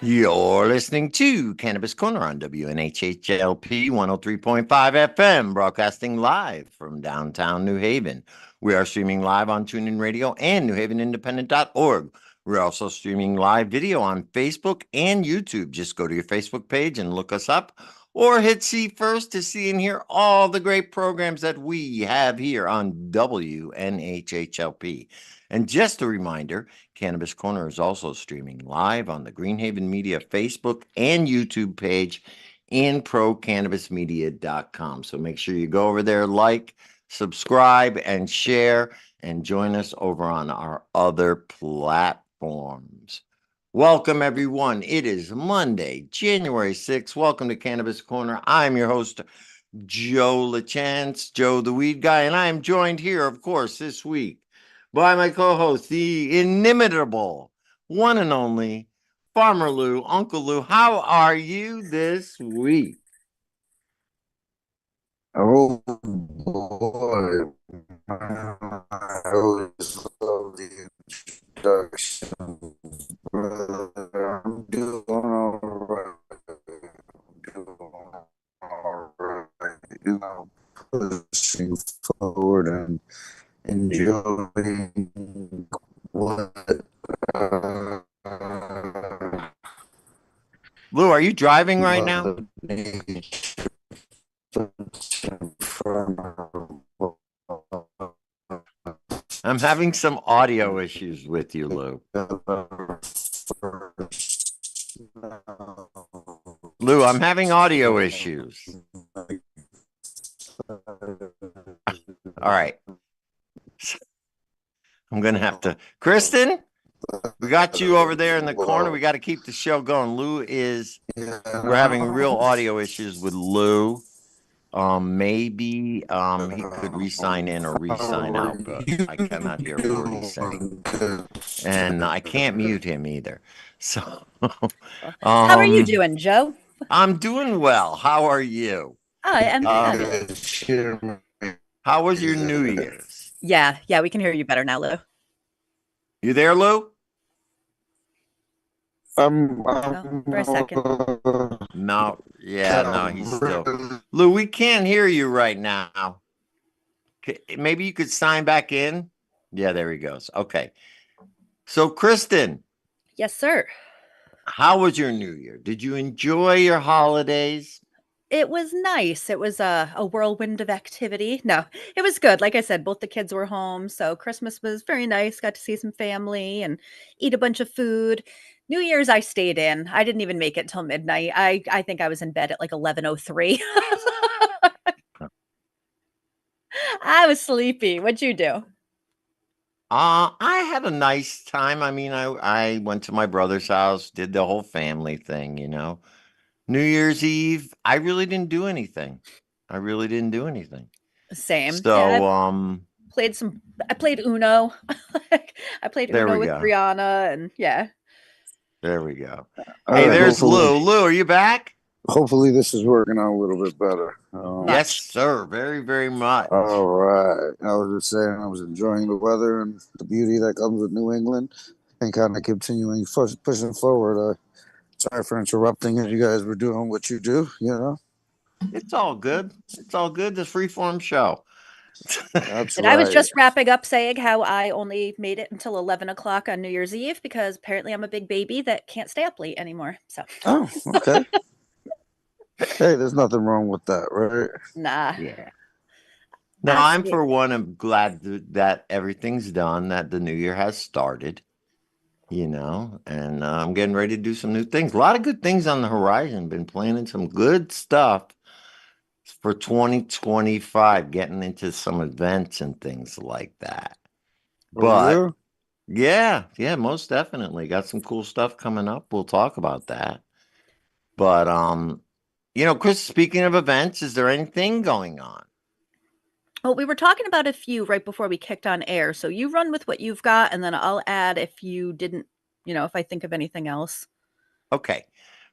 You're listening to Cannabis Corner on WNHHLP 103.5 FM, broadcasting live from downtown New Haven. We are streaming live on TuneIn Radio and NewHavenIndependent.org. We're also streaming live video on Facebook and YouTube. Just go to your Facebook page and look us up, or hit see first to see and hear all the great programs that we have here on WNHHLP. And just a reminder, Cannabis Corner is also streaming live on the Greenhaven Media Facebook and YouTube page and procannabismedia.com. So make sure you go over there, like, subscribe, and share, and join us over on our other platforms. Welcome, everyone. It is Monday, January 6th. Welcome to Cannabis Corner. I'm your host, Joe LaChance, Joe the Weed Guy, and I am joined here, of course, this week by my co-host, the inimitable, one and only Farmer Lou, Uncle Lou. How are you this week? Oh boy, I always love the introduction, brother. I'm doing all right. Pushing forward and enjoying what. Lou, are you driving right now? Mother Nature puts in front of I'm having some audio issues with you, Lou. Lou, I'm having audio issues. All right. I'm going to have to. Kristen, we got you over there in the corner. We got to keep the show going. We're having real audio issues with Lou. Maybe he could re-sign in or re-sign out, but I cannot hear a word he's saying. And I can't mute him either. So how are you doing, Joe? I'm doing well. How are you? I am fabulous. How was your New Year's? Yeah, we can hear you better now, Lou. You there, Lou? For a second. No, he's still. Lou, we can't hear you right now. Maybe you could sign back in. Yeah, there he goes. Okay. So, Kristen. Yes, sir. How was your New Year? Did you enjoy your holidays? It was nice. It was a whirlwind of activity. No, it was good. Like I said, both the kids were home, so Christmas was very nice. Got to see some family and eat a bunch of food. New Year's, I stayed in. I didn't even make it till midnight. I think I was in bed at like 11:03. I was sleepy. What'd you do? I had a nice time. I mean, I went to my brother's house, did the whole family thing, you know. New Year's Eve, I really didn't do anything. Same. So, I played Uno. I played Uno with Brianna, and yeah. There we go. Hey, there's Lou. Lou, are you back? Hopefully this is working out a little bit better. Yes, sir. Very, very much. All right. I was just saying I was enjoying the weather and the beauty that comes with New England and kind of continuing pushing forward. Sorry for interrupting as you guys were doing what you do, you know. It's all good. It's all good. This freeform show. That's and right. I was just wrapping up saying how I only made it until 11 o'clock on New Year's Eve because apparently I'm a big baby that can't stay up late anymore. So. Oh, okay. Hey, there's nothing wrong with that, right? Nah. Yeah. No, I'm for one. I'm glad that everything's done, that the new year has started, you know, and I'm getting ready to do some new things. A lot of good things on the horizon. Been planning some good stuff for 2025, getting into some events and things like that. But yeah, most definitely got some cool stuff coming up. We'll talk about that. But you know, Chris, speaking of events, is there anything going on? Well, we were talking about a few right before we kicked on air. So you run with what you've got, and then I'll add if you didn't, if I think of anything else. Okay.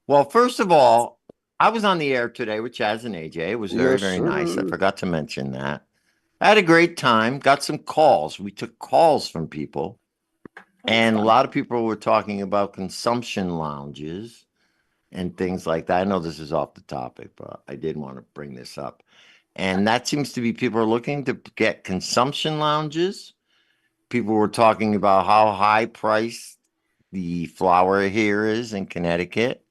Well, first of all, I was on the air today with Chaz and AJ. It was very, very nice. I forgot to mention that. I had a great time. Got some calls. We took calls from people. And a lot of people were talking about consumption lounges and things like that. I know this is off the topic, but I did want to bring this up. And that seems to be people are looking to get consumption lounges. People were talking about how high priced the flower here is in Connecticut.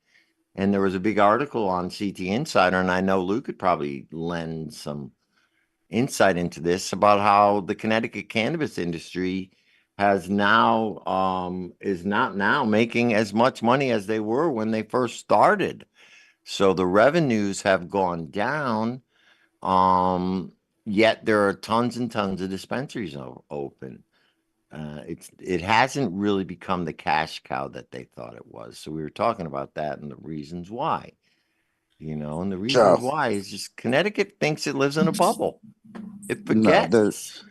And there was a big article on CT Insider, and I know Lou could probably lend some insight into this about how the Connecticut cannabis industry has now is not now making as much money as they were when they first started. So the revenues have gone down. Yet there are tons and tons of dispensaries open. It hasn't really become the cash cow that they thought it was. So we were talking about that and the reasons why. And the reasons Joe, why is just Connecticut thinks it lives in a bubble. It no, forgets.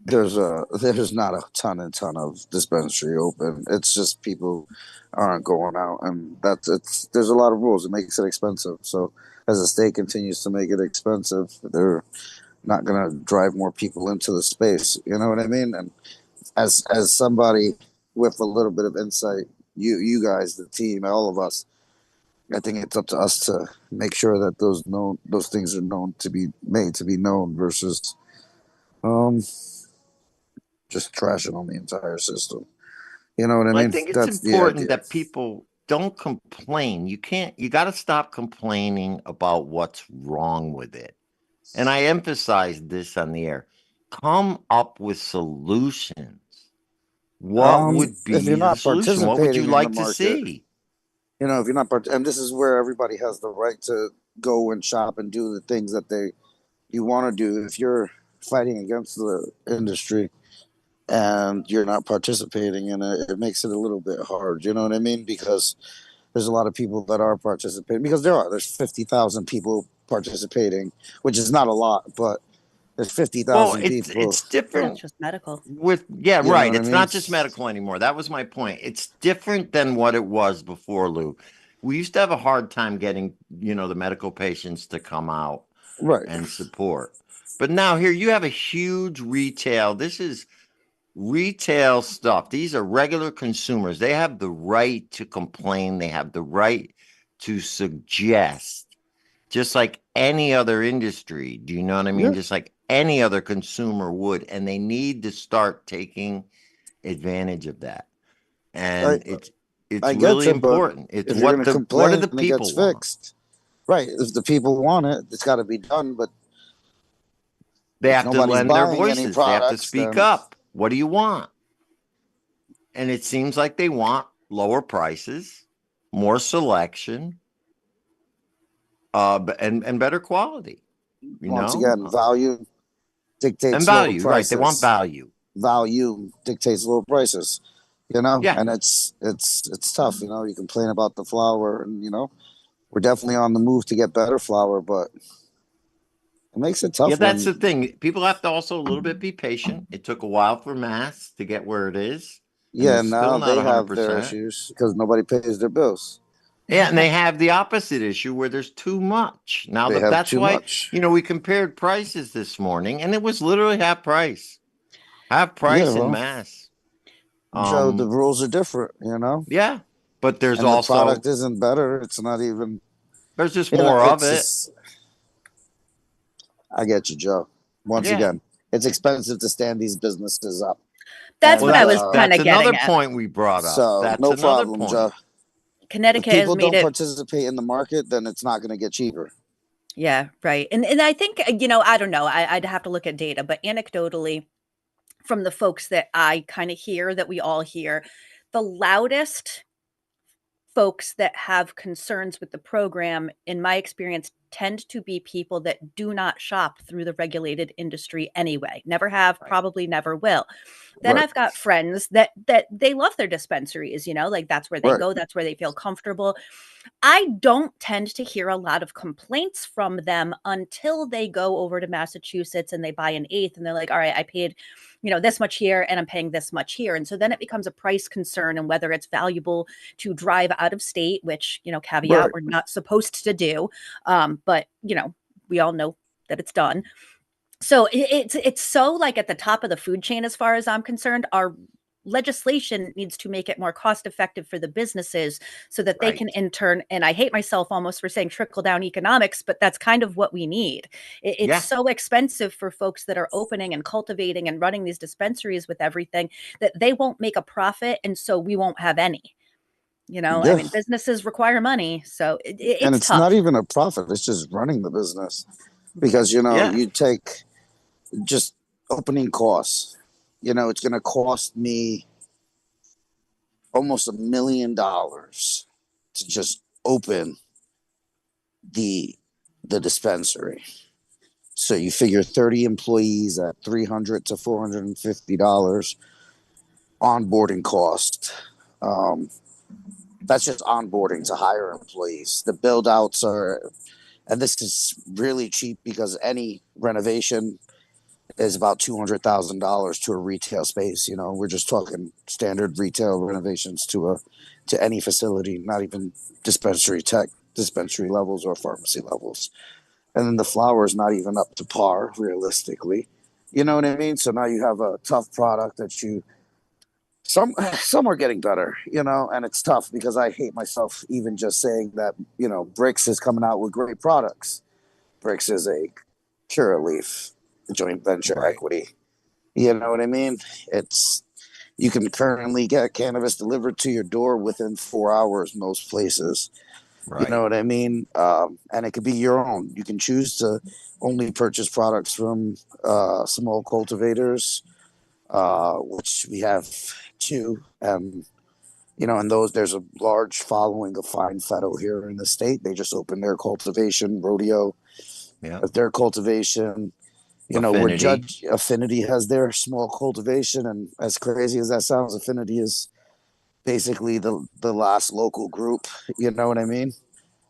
there's not a ton of dispensary open. It's just people aren't going out, and there's a lot of rules. It makes it expensive. So as the state continues to make it expensive, they're not going to drive more people into the space. You know what I mean? And as somebody with a little bit of insight, you guys, the team, all of us, I think it's up to us to make sure that those things are known to be made to be known versus um just trashing on the entire system. You know what I I mean? think it's That's the important idea. that people don't complain. You got to stop complaining about what's wrong with it. And I emphasized this on the air. Come up with solutions. What would If you're be the not solution? What would you participating in the like to market, see? if you're not and this is where everybody has the right to go and shop and do the things that you want to do. If you're fighting against the industry and you're not participating in it, it makes it a little bit hard. You know what I mean? Because there's a lot of people that are participating. Because there's 50,000 people participating, which is not a lot, but there's Well, 50,000 people. it's Not different just medical. yeah, You know right. what I It's mean? not just medical anymore. That was my point. It's different than what it was before, Lou. We used to have a hard time getting, the medical patients to come out Right. and support. But now here you have a huge retail. This is retail stuff. These are regular consumers. They have the right to complain. They have the right to suggest, just like any other industry. Do you know what I mean? Yeah. Just like any other consumer would. And they need to start taking advantage of that. I And it's I get really you, but important. It's if you're what gonna what do complain, the it gets people want? fixed. Right. If the people want it, it's got to be done. But They if have to nobody's lend their buying any voices. They have to products, speak then up. What do you want? And it seems like they want lower prices, more selection, and better quality, you once know? again, value And dictates lower value, right? They want prices. value. Value dictates lower prices. Yeah. And it's tough. You complain about the flour, and we're definitely on the move to get better flour, but it makes it Yeah, tough that's when the thing. People have to also a little bit be patient. It took a while for mass to get where it is, and yeah, it's still now not they have their 100%. issues because nobody pays their bills. Yeah, and they have the opposite issue where there's too much. Now They have that's too why, much. we compared prices this morning and it was literally half price. Half Yeah, price in well, mass. Joe, the Um, rules are different, yeah, but there's and the also product isn't better. It's not even, there's just more of it's it. just, I get you, Joe. Once Yeah. again, it's expensive to stand these businesses up. That's Well, what And I was kind that's of getting another at. point we brought up. so, That's no another problem, Joe. point. If Connecticut has people made don't it. participate in the market, then it's not going to get cheaper. Yeah, right. And I think, I don't know, I'd have to look at data, but anecdotally, from the folks that I kind of hear, that we all hear, the loudest folks that have concerns with the program, in my experience, tend to be people that do not shop through the regulated industry anyway. Never have, Right. probably never will. Then Right, I've got friends that they love their dispensaries, like that's where they right. go, that's where they feel comfortable. I don't tend to hear a lot of complaints from them until they go over to Massachusetts and they buy an eighth and they're like, all right, I paid, this much here and I'm paying this much here. And so then it becomes a price concern and whether it's valuable to drive out of state, which, caveat, Right. we're not supposed to do. But, we all know that it's done. So it's so like at the top of the food chain, as far as I'm concerned, our legislation needs to make it more cost effective for the businesses so that they Right. can in turn, and I hate myself almost for saying trickle down economics, but that's kind of what we need. It's Yeah. so expensive for folks that are opening and cultivating and running these dispensaries with everything that they won't make a profit, and so we won't have any. I Yeah. mean, businesses require money, so And it's it's not tough. even a profit, it's just running the business. Because, Yeah. you take just opening costs, it's going to cost me almost $1 million to just open the dispensary. So you figure 30 employees at $300 to $450 onboarding cost. Um, that's just onboarding to hire employees. The build outs are, and this is really cheap because any renovation is about $200,000 to a retail space. We're just talking standard retail renovations to any facility, not even dispensary levels or pharmacy levels. And then the flower is not even up to par realistically. You know what I mean? So now you have a tough product that some are getting better, and it's tough because I hate myself even just saying that, Bricks is coming out with great products. Bricks is a Curaleaf joint venture Right. equity. You know what I mean? It's You can currently get cannabis delivered to your door within 4 hours most places. You Right. know what I mean? And it could be your own. You can choose to only purchase products from small cultivators, which we have two. And, and those, there's a large following of Fine Fetto here in the state. They just opened their cultivation, Rodeo, Yeah. their cultivation. Where Affinity. Judge Affinity has their small cultivation. And as crazy as that sounds, Affinity is basically the last local group. You know what I mean?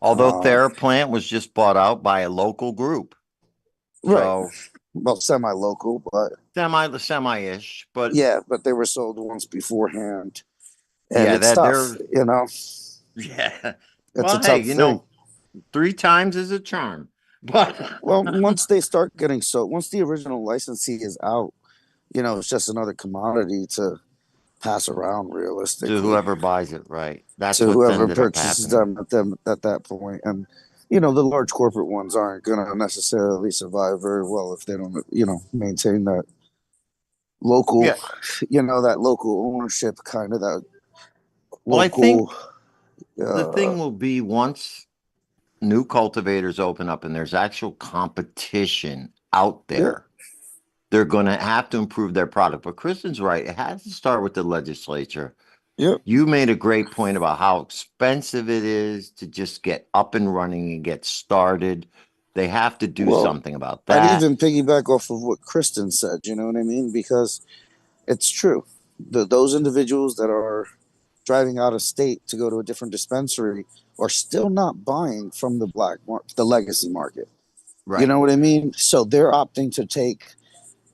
Although Um, TheraPlant was just bought out by a local group. right. So Well, semi-local, but semi-ish, but yeah, but they were sold once beforehand, and yeah, it's that tough. they're yeah. It's a Well, hey, tough thing. 3 times is a charm. But Well, once they start getting once the original licensee is out, it's just another commodity to pass around to realistically whoever buys it, right? That's to what's whoever ended up purchases happening. them at that point. And the large corporate ones aren't gonna necessarily survive very well if they don't, maintain that local, Yeah. that local ownership, kind of that Well, I think local. the Uh, thing will be once new cultivators open up and there's actual competition out yeah, there, they're going to have to improve their product. But Kristen's right. It has to start with the legislature. yeah. You made a great point about how expensive it is to just get up and running and get started. They have to do Well, something about I'd that. even piggyback off of what Kristen said. You know what I mean? Because it's true. Those individuals that are driving out of state to go to a different dispensary are still not buying from the legacy market. You Right. know what I mean? So they're opting to take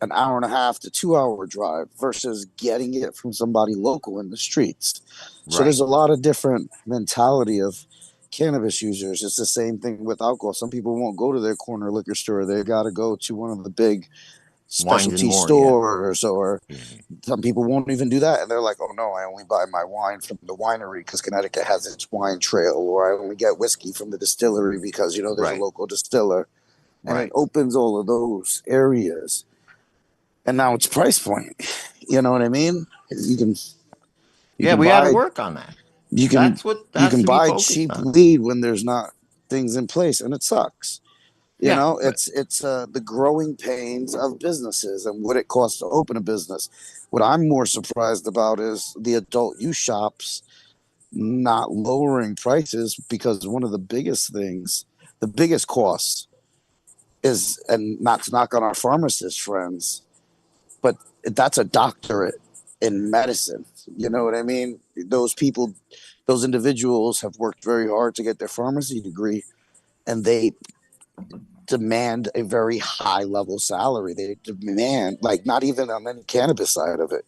an hour and a half to 2 hour drive versus getting it from somebody local in the streets. So there's Right. a lot of different mentality of cannabis users. It's the same thing with alcohol. Some people won't go to their corner liquor store. They got to go to one of the big Wines and specialty more. Yeah. stores, or Yeah. some people won't even do that. And they're like, oh no, I only buy my wine from the winery because Connecticut has its wine trail, or I only get whiskey from the distillery because, there's a Right. local distiller. And it Right. opens all of those areas, and now it's price point. You know what I mean? You Yeah. can We got to buy work on that. you can That's what you has can to be buy focused cheap on. weed when there's not things in place, and it sucks. Yeah. But It's the growing pains of businesses and what it costs to open a business. What I'm more surprised about is the adult use shops not lowering prices, because one of the biggest costs is, and not to knock on our pharmacist friends, but that's a doctorate in medicine. You know what I mean? Those individuals have worked very hard to get their pharmacy degree, and they demand a very high level salary. They demand, like, not even on any cannabis side of it.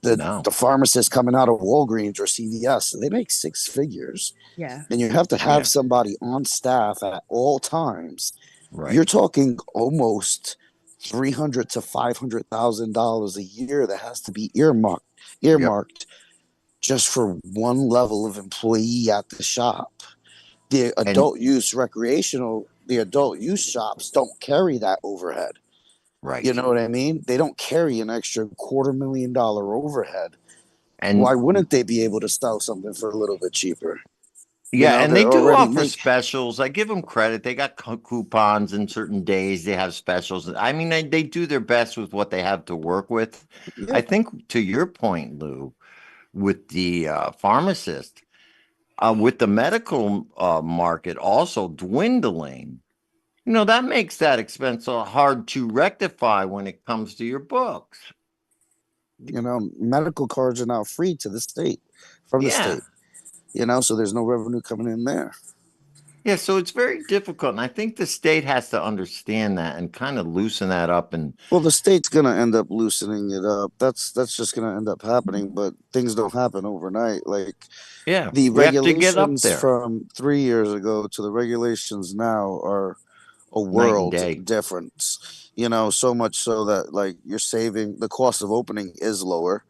no. The pharmacists coming out of Walgreens or CVS, they make six figures, Yeah. and you have to have Yeah. somebody on staff at all times. You're Right. talking almost $300 to $500,000 a year that has to be earmarked Yep. earmarked just for one level of employee at the shop. The And adult use shops don't carry that overhead. You right. know what I mean? They don't carry an extra $250,000 overhead. Why And wouldn't they be able to sell something for a little bit cheaper? yeah, and they They're do already offer make specials. I give them credit. They got coupons and certain days they have specials. I mean, they do their best with what they have to work with. yeah, I think to your point, Lou, with the pharmacist, with the medical market also dwindling, that makes that expense hard to rectify when it comes to your books. medical cards are now free to the state from the Yeah. state. So there's no revenue coming in there. Yeah, so it's very difficult. And I think the state has to understand that and kind of loosen that up. And Well, the state's gonna end up loosening it up. That's just gonna end up happening, but things don't happen overnight. Like yeah, the we have to get up regulations there from 3 years ago to the regulations now are a night and world day. difference. So much so that like you're saving the cost of opening is lower.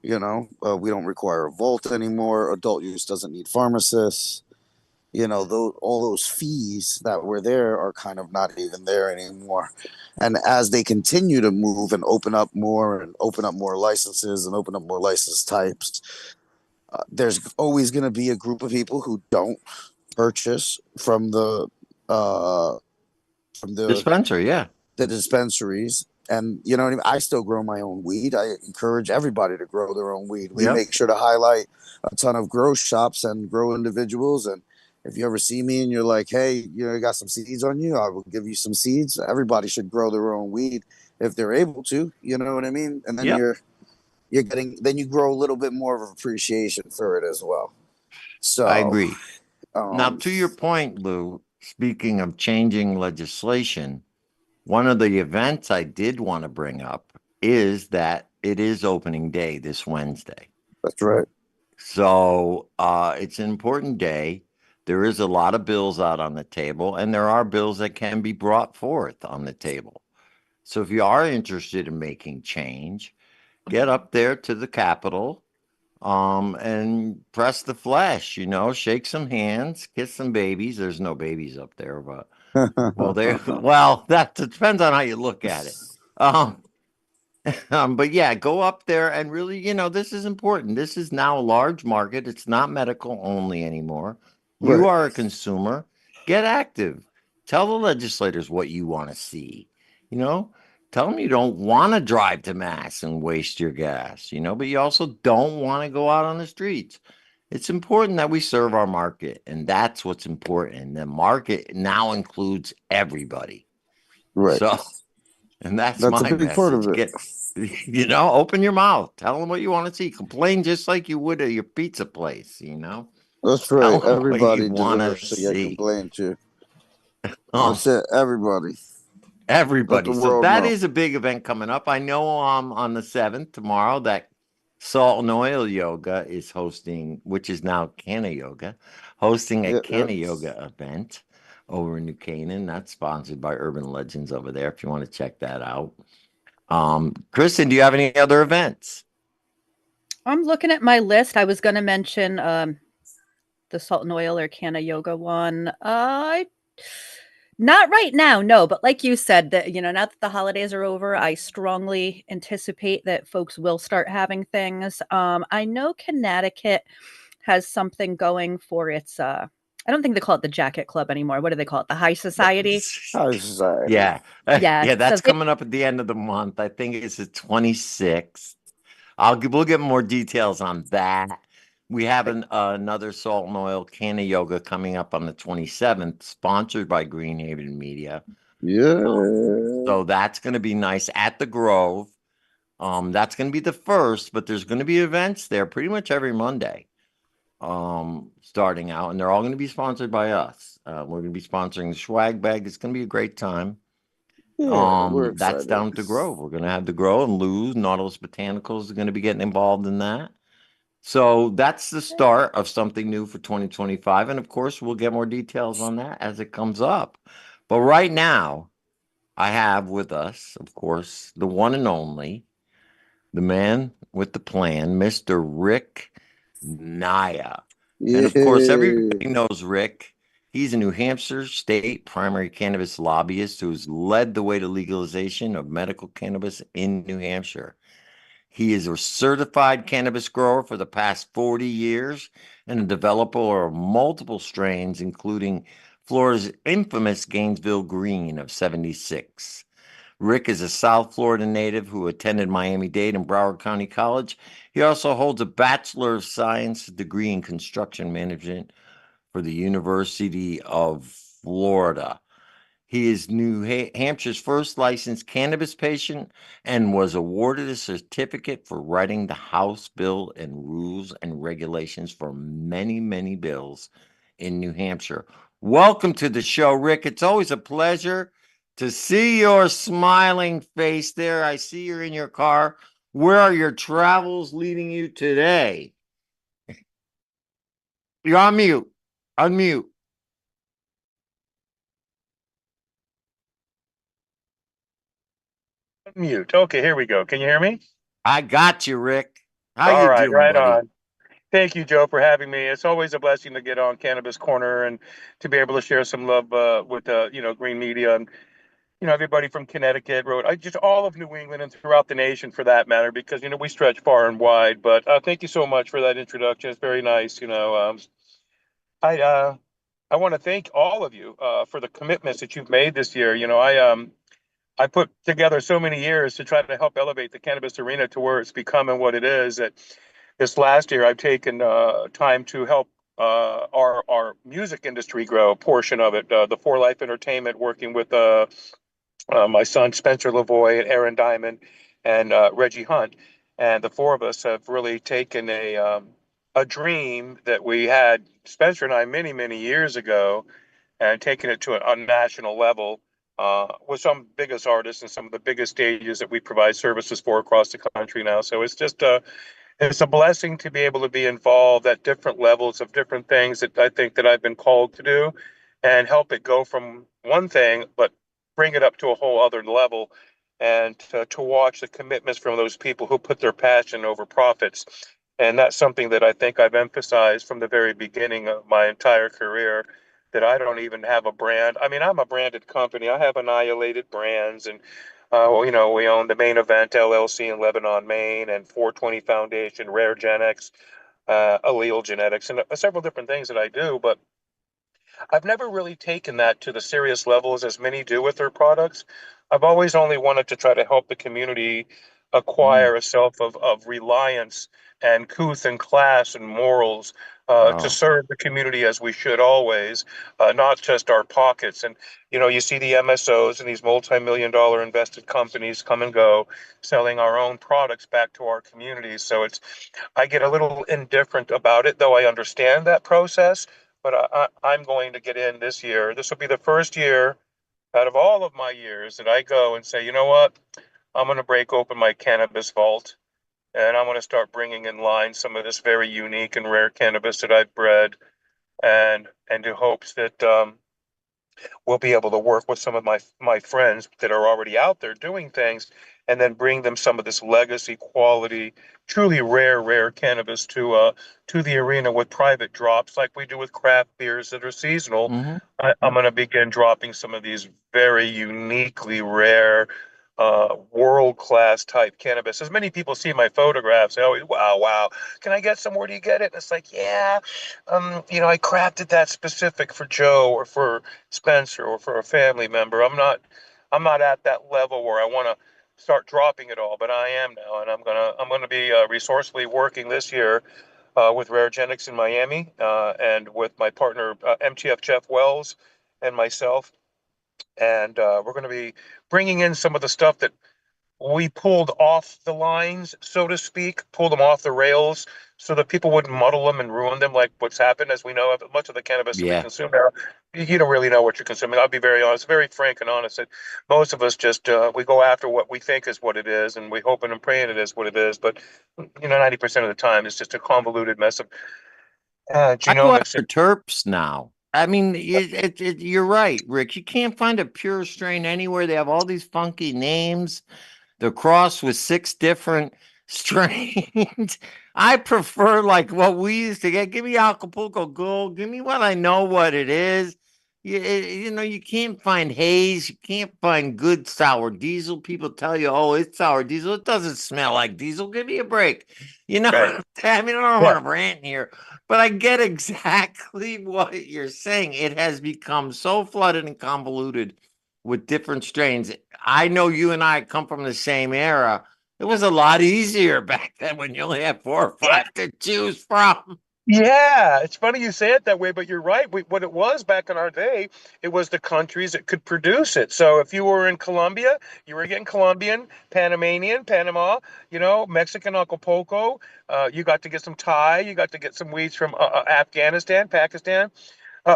We don't require a vault anymore. Adult use doesn't need pharmacists. All those fees that were there are kind of not even there anymore. And as they continue to move and open up more and open up more licenses and open up more license types, there's always going to be a group of people who don't purchase uh, from Dispenser, yeah. the dispensaries. And you know what I mean? I still grow my own weed. I encourage everybody to grow their own weed. We Yep. make sure to highlight a ton of grow shops and grow individuals. And if you ever see me and you're like, hey, you got some seeds on you, I will give you some seeds. Everybody should grow their own weed if they're able to. You know what I mean? And then Yep. you grow a little bit more of appreciation for it as well. I So, agree. Now, um, to your point, Lou, speaking of changing legislation, one of the events I did want to bring up is that it is opening day this Wednesday. that's right. So it's an important day. There is a lot of bills out on the table, and there are bills that can be brought forth on the table. So if you are interested in making change, get up there to the Capitol and press the flesh, shake some hands, kiss some babies. There's no babies up there, but well, that depends on how you look at it. Um, but yeah, go up there and really, this is important. This is now a large market. It's not medical only anymore. You Right, are a consumer. Get active. Tell the legislators what you want to see. You know, tell them you don't want to drive to Mass and waste your gas, but you also don't want to go out on the streets. It's important that we serve our market, and that's what's important. The market now includes everybody. right. So, and that's That's a my big part of message. it. Open your mouth. Tell them what you want to see. Complain just like you would at your pizza place. That's Tell right. them what you Everybody want to deserves to get see. complained to. Oh, That's it. Everybody. Let the everybody. So world that know. is a big event coming up. I know on the 7th, tomorrow, that Salt and Oil Yoga is hosting, which is now Canna Yoga, hosting a Yeah, yeah. Canna Yoga event over in New Canaan. That's sponsored by Urban Legends over there if you want to check that out. Kristen, do you have any other events? I'm looking at my list. I was going to mention the Salt and Oil or Canna Yoga one. Not right now, no. But like you said, that now that the holidays are over, I strongly anticipate that folks will start having things. I know Connecticut has something going for its. I don't think they call it the Jacket Club anymore. What do they call it? The High Society. High society. Yeah. Yeah. Yeah, So that's coming up at the end of the month. I think it's the 26th. We'll get more details on that. We have another Salt and Oil Canna Yoga coming up on the 27th, sponsored by Greenhaven Media. Yeah. So that's going to be nice at the Grove. That's going to be the first, but there's going to be events there pretty much every Monday, starting out, and they're all going to be sponsored by us. We're going to be sponsoring the swag bag. It's going to be a great time. Yeah, we're That's excited. down to Grove. We're going to have the Grove and Lou's, Nautilus Botanicals are going to be getting involved in that. So that's the start of something new for 2025. And of course, we'll get more details on that as it comes up. But right now, I have with us, of course, the one and only, the man with the plan, Mr. Rick Naya. And of course, Yeah. everybody knows Rick. He's a New Hampshire state primary cannabis lobbyist who's led the way to legalization of medical cannabis in New Hampshire. He is a certified cannabis grower for the past 40 years and a developer of multiple strains, including Florida's infamous Gainesville Green of 76. Rick is a South Florida native who attended Miami-Dade and Broward County College. He also holds a Bachelor of Science degree in construction management for the University of Florida. He is New Hampshire's first licensed cannabis patient and was awarded a certificate for writing the House bill and rules and regulations for many, many bills in New Hampshire. Welcome to the show, Rick. It's always a pleasure to see your smiling face there. I see you're in your car. Where are your travels leading you today? You're on mute. Unmute. Mute. Okay, here we go. Can you hear me? I got you, Rick. How All you right, doing, right buddy? on. Thank you, Joe, for having me. It's always a blessing to get on Cannabis Corner and to be able to share some love with Green Media and everybody from Connecticut, Rhode, I just all of New England and throughout the nation for that matter, because we stretch far and wide. But thank you so much for that introduction. It's very nice. I I want to thank all of you for the commitments that you've made this year. I put together so many years to try to help elevate the cannabis arena to where it's becoming what it is. That this last year, I've taken time to help our music industry grow a portion of it. The For Life Entertainment, working with my son Spencer Lavoy and Aaron Diamond and Reggie Hunt, and the four of us have really taken a dream that we had, Spencer and I, many many years ago, and taken it to a national level with some biggest artists and some of the biggest stages that we provide services for across the country now. So it's a blessing to be able to be involved at different levels of different things that I think that I've been called to do, and help it go from one thing, but bring it up to a whole other level, and to watch the commitments from those people who put their passion over profits. And that's something that I think I've emphasized from the very beginning of my entire career, that I don't even have a brand. I mean, I'm a branded company. I have Annihilated Brands, and we own the Main Event LLC in Lebanon, Maine, and 420 Foundation, Rare Genetics, Allele Genetics, and several different things that I do. But I've never really taken that to the serious levels as many do with their products. I've always only wanted to try to help the community Mm, acquire a self of reliance and couth and class and morals, to wow. serve the community as we should always, not just our pockets. And you see the MSOs and these multi-million-dollar invested companies come and go, selling our own products back to our communities. So I get a little indifferent about it, though I understand that process. But I'm going to get in this year. This will be the first year out of all of my years that I go and say, you know what? I'm going to break open my cannabis vault, and I'm going to start bringing in line some of this very unique and rare cannabis that I've bred, and in hopes that we'll be able to work with some of my friends that are already out there doing things, and then bring them some of this legacy quality, truly rare cannabis to the arena with private drops like we do with craft beers that are seasonal. Mm-hmm. I'm going to begin dropping some of these very uniquely rare, world class type cannabis. As many people see my photographs, they always, wow, can I get some? Where do you get it? And it's like, yeah, I crafted that specific for Joe or for Spencer or for a family member. I'm not at that level where I want to start dropping it all, but I am now, and I'm gonna be resourcefully working this year with Rare Genetics in Miami, and with my partner MTF Jeff Wells and myself, and we're going to be bringing in some of the stuff that we pulled off the lines, so to speak, pulled them off the rails, so that people wouldn't muddle them and ruin them like what's happened. As we know, much of the cannabis that we Yeah. consume now, you don't really know what you're consuming. I'll be very honest, very frank and honest, that most of us just we go after what we think is what it is, and we hoping and praying it is what it is. But 90% of the time, it's just a convoluted mess of I go genomics. after terps now. I mean, you're right, Rick. You can't find a pure strain anywhere. They have all these funky names. They're crossed with 6 different strains. I prefer like what we used to get. Give me Acapulco Gold. Give me what I know what it is. You know, you can't find haze. You can't find good sour diesel. People tell you, oh, it's sour diesel. It doesn't smell like diesel. Give me a break. You know, Right. I mean, I don't Yeah. want to rant here, but I get exactly what you're saying. It has become so flooded and convoluted with different strains. I know you and I come from the same era. It was a lot easier back then when you only had 4 or 5 to choose from. Yeah, it's funny you say it that way, but you're right. What it was back in our day, it was the countries that could produce it. So if you were in Colombia, you were getting Colombian, Panamanian, Panama, Mexican Acapulco. You got to get some Thai. You got to get some weeds from Afghanistan, Pakistan.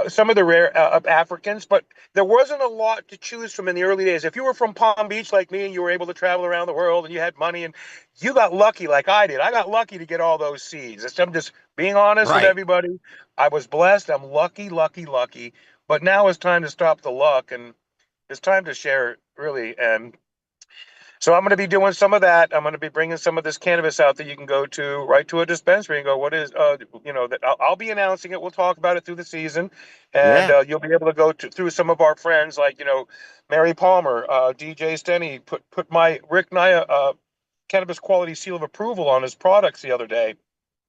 Some of the rare Africans, but there wasn't a lot to choose from in the early days. If you were from Palm Beach like me and you were able to travel around the world and you had money and you got lucky like I did, I got lucky to get all those seeds. I'm just being honest with Right. everybody. I was blessed. I'm lucky, lucky, lucky. But now it's time to stop the luck and it's time to share it, really. And so I'm going to be doing some of that. I'm going to be bringing some of this cannabis out that you can go to right to a dispensary and go, what is, that I'll be announcing it. We'll talk about it through the season, and Yeah. you'll be able to go through some of our friends like Mary Palmer, DJ Stenny put my Rick Naya cannabis quality seal of approval on his products the other day.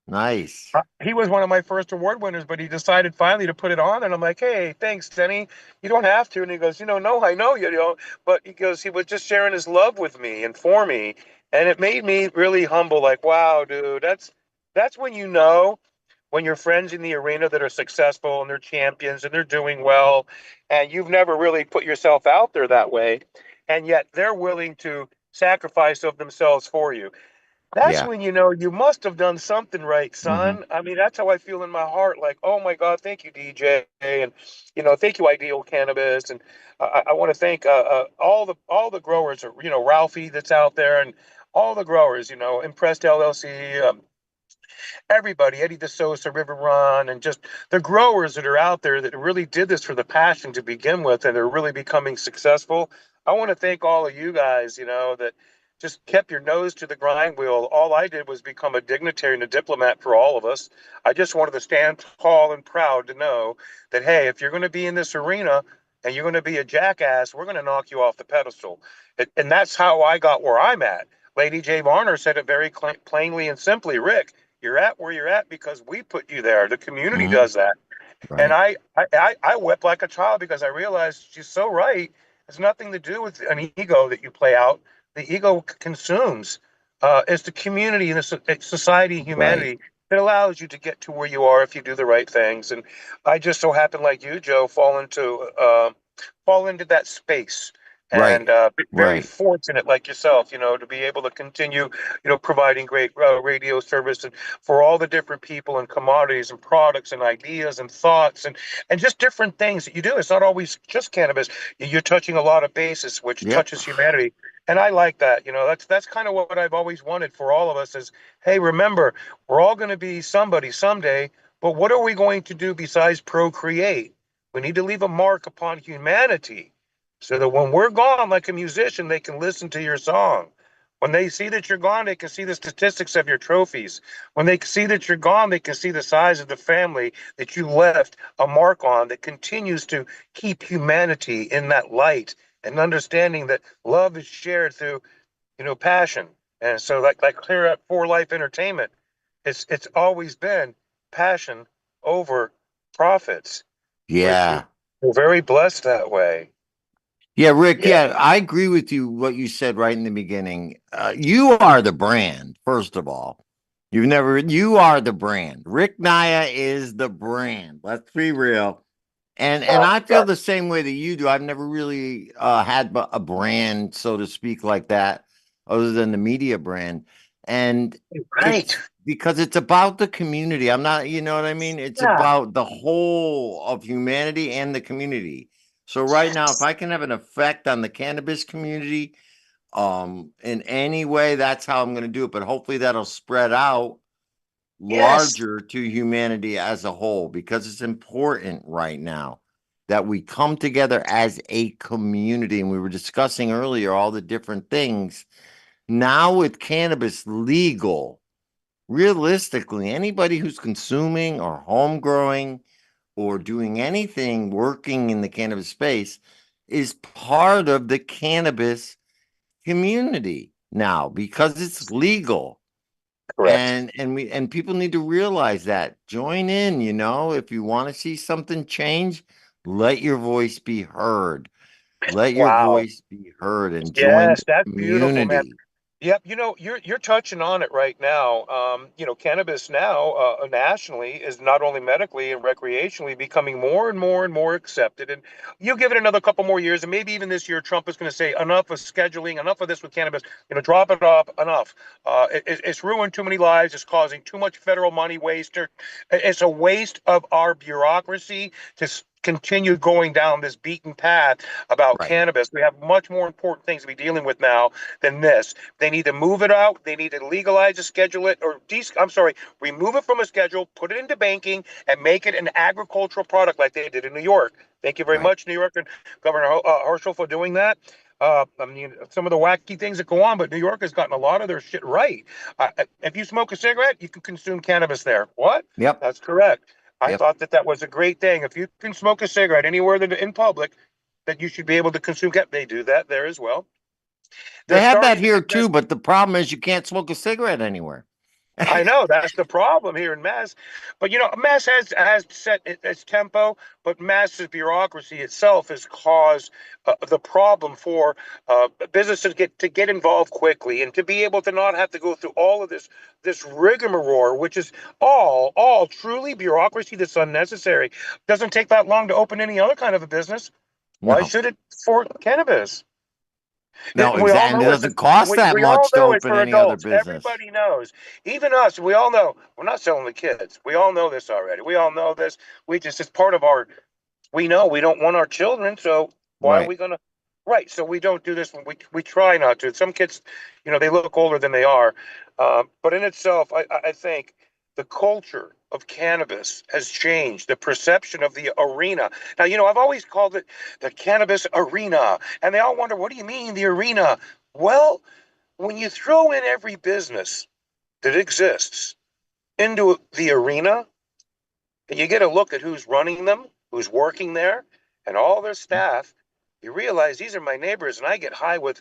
Nice. He was one of my first award winners, but he decided finally to put it on. And I'm like, hey, thanks, Denny. You don't have to. And he goes, no, I know you don't. But he goes, he was just sharing his love with me and for me. And it made me really humble. Like, wow, dude, that's when when your friends in the arena that are successful and they're champions and they're doing well, and you've never really put yourself out there that way, and yet they're willing to sacrifice of themselves for you. That's Yeah. when you know you must have done something right, Hmm. son. I mean, that's how I feel in my heart. Like, oh my God, thank you, DJ, and thank you, Ideal Cannabis, and I want to thank all the growers, or Ralphie that's out there, and all the growers, Impressed LLC, everybody, Eddie DeSosa, River Run, and just the growers that are out there that really did this for the passion to begin with, and they're really becoming successful. I want to thank all of you guys, that just kept your nose to the grind wheel. All I did was become a dignitary and a diplomat for all of us. I just wanted to stand tall and proud to know that, hey, if you're going to be in this arena and you're going to be a jackass, we're going to knock you off the pedestal. And that's how I got where I'm at. Lady J. Varner said it very plainly and simply. Rick, you're at where you're at because we put you there. The community Hmm. does that. And Right. I wept like a child because I realized she's so right. It's nothing to do with an ego that you play out. The ego consumes. It's the community and the society, Right. humanity that allows you to get to where you are if you do the right things. And I just so happen, like you, Joe, fall into that space. Right. And very Right. fortunate, like yourself, to be able to continue, providing great radio service and for all the different people and commodities and products and ideas and thoughts and just different things that you do. It's not always just cannabis. You're touching a lot of bases, which Yep. touches humanity. And I like that. That's kind of what I've always wanted for all of us is, hey, remember, we're all going to be somebody someday, but what are we going to do besides procreate? We need to leave a mark upon humanity so that when we're gone, like a musician, they can listen to your song. When they see that you're gone, they can see the statistics of your trophies. When they see that you're gone, they can see the size of the family that you left a mark on that continues to keep humanity in that light and understanding that love is shared through, passion. And so like here at For Life Entertainment, it's always been passion over profits. We're, Yeah. we're very blessed that way. Yeah, Rick. Yeah. Yeah, I agree with you. What you said right in the beginning. You are the brand. First of all, you are the brand. Rick Naya is the brand. Let's be real. And I feel the same way that you do. I've never really had a brand, so to speak, like that, other than the media brand. And Right. it's because it's about the community. I'm not, you know what I mean? It's Yeah. about the whole of humanity and the community. So right now, if I can have an effect on the cannabis community, in any way, that's how I'm going to do it. But hopefully that'll spread out Yes. larger to humanity as a whole, because it's important right now that we come together as a community. And we were discussing earlier all the different things. Now with cannabis legal, realistically, anybody who's consuming or home growing or doing anything working in the cannabis space is part of the cannabis community now because it's legal. Correct. And people need to realize that. Join in, if you want to see something change, let your voice be heard. Let your Wow. voice be heard and join Yes, the that's beautiful, man. community. Yep, you're touching on it right now. Cannabis now nationally is not only medically and recreationally becoming more and more and more accepted. And you give it another couple more years, and maybe even this year, Trump is going to say enough of scheduling, enough of this with cannabis. Drop it off, enough. It's ruined too many lives. It's causing too much federal money waste. It's a waste of our bureaucracy to continue going down this beaten path about Right. cannabis. We have much more important things to be dealing with now than this. They need to move it out. They need to legalize it, schedule it, or remove it from a schedule, put it into banking, and make it an agricultural product like they did in New York. Thank you very Right. much, New York and Governor Herschel, for doing that. Some of the wacky things that go on, but New York has gotten a lot of their shit right. If you smoke a cigarette, you can consume cannabis there. What? Yep. That's correct. I Yep. thought that was a great thing. If you can smoke a cigarette anywhere in public, that you should be able to consume. They do that there as well. They They're have that starting to here get too, but the problem is you can't smoke a cigarette anywhere. I know that's the problem here in Mass, but Mass has set its tempo, but Mass's bureaucracy itself has caused the problem for businesses to get involved quickly and to be able to not have to go through all of this rigmarole, which is all truly bureaucracy that's unnecessary. Doesn't take that long to open any other kind of a business. Why No. should it for cannabis? No, We all exactly. And it know doesn't cost that we all much to know it's open for any other adults. business. Everybody knows, even us. We all know we're not selling the kids. We all know this already. We all know this. It's part of our. We know we don't want our children, so why are Right. we gonna? Right. So we don't do this. We try not to. Some kids, they look older than they are, but in itself, I think the culture of cannabis has changed. The perception of the arena. Now, I've always called it the cannabis arena, and they all wonder, what do you mean the arena? Well, when you throw in every business that exists into the arena, and you get a look at who's running them, who's working there, and all their staff, you realize these are my neighbors, and I get high with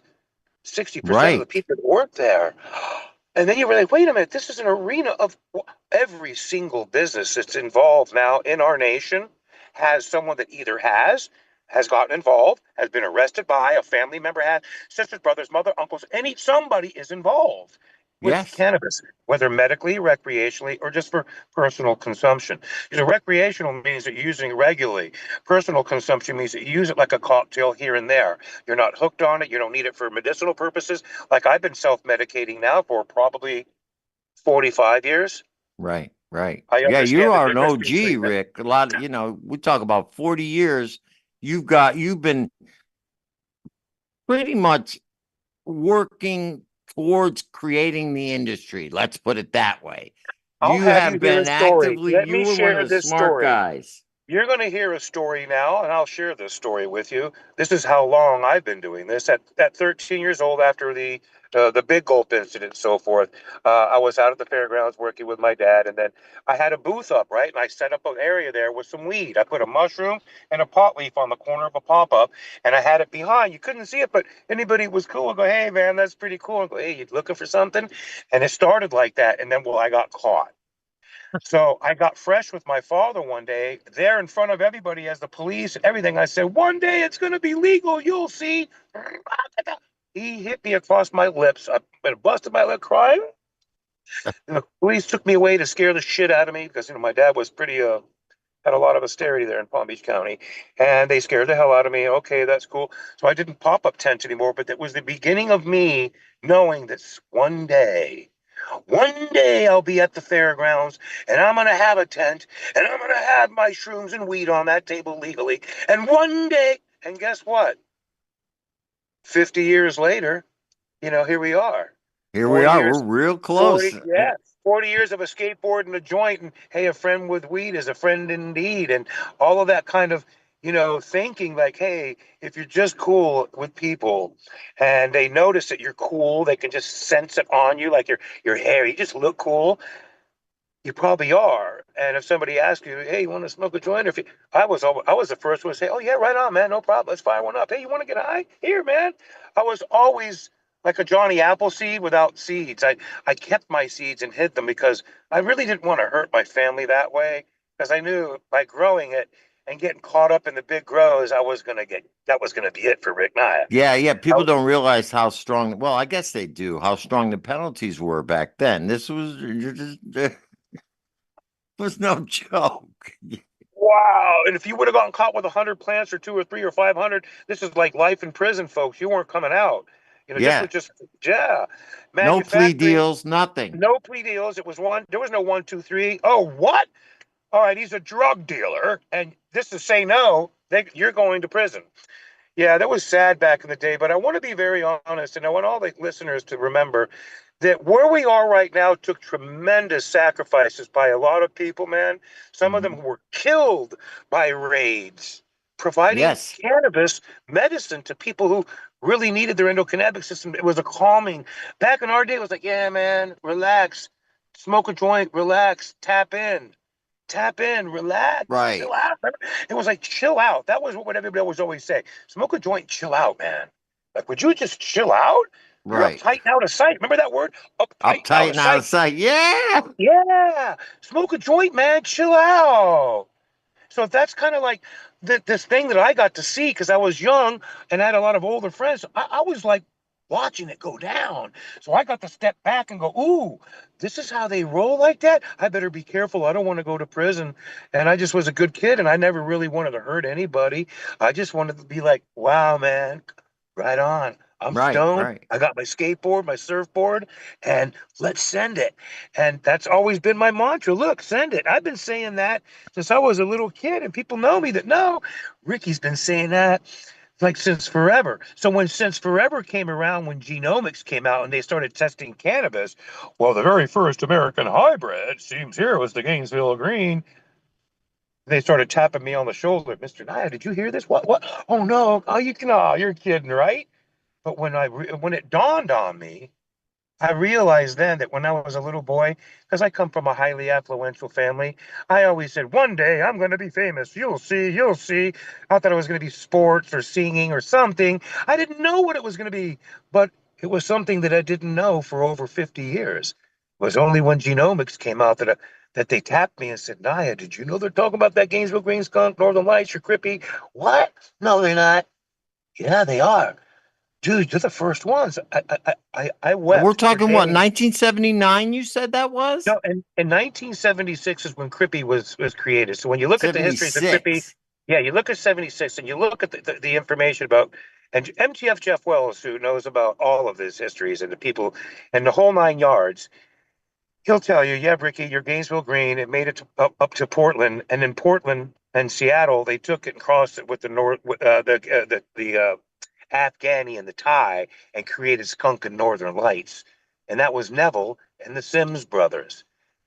60% of the Right. people that work there. And then you realize, wait a minute, this is an arena of every single business that's involved now in our nation has someone that either has gotten involved, has been arrested by, a family member has, sisters, brothers, mother, uncles, somebody is involved with Yes. cannabis, whether medically, recreationally, or just for personal consumption. Recreational means that you're using it regularly. Personal consumption means that you use it like a cocktail here and there. You're not hooked on it. You don't need it for medicinal purposes. Like I've been self-medicating now for probably 45 years. Right. Right. I Yeah, you understand the are an difference OG, between that. Rick. A lot of, we talk about 40 years. You've been pretty much working towards creating the industry. Let's put it that way. I'll You have you have hear a been story. actively, Let you me were one of share the this smart story. guys. You're going to hear a story now, and I'll share this story with you. This is how long I've been doing this. At 13 years old, after the big gulp incident and so forth, I was out at the fairgrounds working with my dad, and then I had a booth up, right? And I set up an area there with some weed. I put a mushroom and a pot leaf on the corner of a pop-up, and I had it behind. You couldn't see it, but anybody was cool. I go, hey, man, that's pretty cool. I go, hey, you looking for something? And it started like that, and then, well, I got caught. So I got fresh with my father one day, there in front of everybody as the police and everything. I said, one day it's going to be legal. You'll see. He hit me across my lips. I busted my lip crying. The police took me away to scare the shit out of me because, my dad was pretty, had a lot of austerity there in Palm Beach County. And they scared the hell out of me. Okay, that's cool. So I didn't pop up tent anymore, but that was the beginning of me knowing that one day I'll be at the fairgrounds and I'm going to have a tent and I'm going to have my shrooms and weed on that table legally. And one day, and guess what? 50 years later, here we are. Here we 40 are. We're years, real 40, close. yes. 40 years of a skateboard and a joint, and hey, a friend with weed is a friend indeed, and all of that kind of, thinking like, hey, if you're just cool with people and they notice that you're cool, they can just sense it on you, like your hair, you just look cool. You probably are. And if somebody asks you, hey, you want to smoke a joint? I was the first one to say, oh yeah, right on, man, no problem. Let's fire one up. Hey, you want to get high? Here, man. I was always like a Johnny Appleseed without seeds. I kept my seeds and hid them because I really didn't want to hurt my family that way. Because I knew by growing it and getting caught up in the big grows, that was gonna be it for Rick Nye. Yeah, yeah. People don't realize how strong. Well, I guess they do. How strong the penalties were back then. This was was no joke. Wow. And if you would have gotten caught with 100 plants or two or three or 500, this is like life in prison, folks. You weren't coming out. This Yeah. was just, yeah. No plea Manufacturing, deals, nothing. no plea deals. It was one, there was no 1, 2, 3. Oh, what? All right, he's a drug dealer. And this is say no, you're going to prison. Yeah, that was sad back in the day, but I want to be very honest, and I want all the listeners to remember that where we are right now took tremendous sacrifices by a lot of people, man. Some of them Mhm. were killed by raids, providing Yes. cannabis medicine to people who really needed their endocannabinoid system. It was a calming. Back in our day, it was like, yeah, man, relax, smoke a joint, relax, tap in, relax, Right. chill out. It was like chill out. That was what everybody was always say. Smoke a joint, chill out, man. Like, would you just chill out? You're Right. uptight and out of sight. Remember that word? Uptight and out Uptight of and out sight. of sight. Yeah. Yeah. Smoke a joint, man. Chill out. So that's kind of like this thing that I got to see because I was young and I had a lot of older friends. I was like watching it go down. So I got to step back and go, ooh, this is how they roll like that? I better be careful. I don't want to go to prison. And I just was a good kid and I never really wanted to hurt anybody. I just wanted to be like, wow, man, right on. I'm Right. stoned. Right. I got my skateboard, my surfboard, and let's send it. And that's always been my mantra. Look, send it. I've been saying that since I was a little kid, and people know me that no, Ricky's been saying that like since forever. So when since forever came around, when genomics came out and they started testing cannabis, well, the very first American hybrid seems here was the Gainesville Green. They started tapping me on the shoulder, Mr. Naya, did you hear this? What? Oh no! Oh, you're kidding, right? But when it dawned on me, I realized then that when I was a little boy, because I come from a highly affluential family, I always said, one day I'm going to be famous. You'll see, you'll see. I thought it was going to be sports or singing or something. I didn't know what it was going to be, but it was something that I didn't know for over 50 years. It was only when genomics came out that they tapped me and said, Naya, did you know they're talking about that Gainesville Green skunk, Northern Lights, or Crippy? What? No, they're not. Yeah, they are. Dude, you're the first ones. I We're wept for talking what, days. 1979 you said that was? No, in 1976 is when Crippy was created. So when you look at the histories of Crippy, 76. yeah, you look at 76 and you look at the information about, and MTF Jeff Wells, who knows about all of his histories and the people and the whole nine yards, he'll tell you, yeah, Ricky, your Gainesville Green, it made it up to Portland, and in Portland and Seattle, they took it and crossed it with the North, the Afghani and the Thai, and created Skunk and Northern Lights, and that was Neville and the Sims brothers.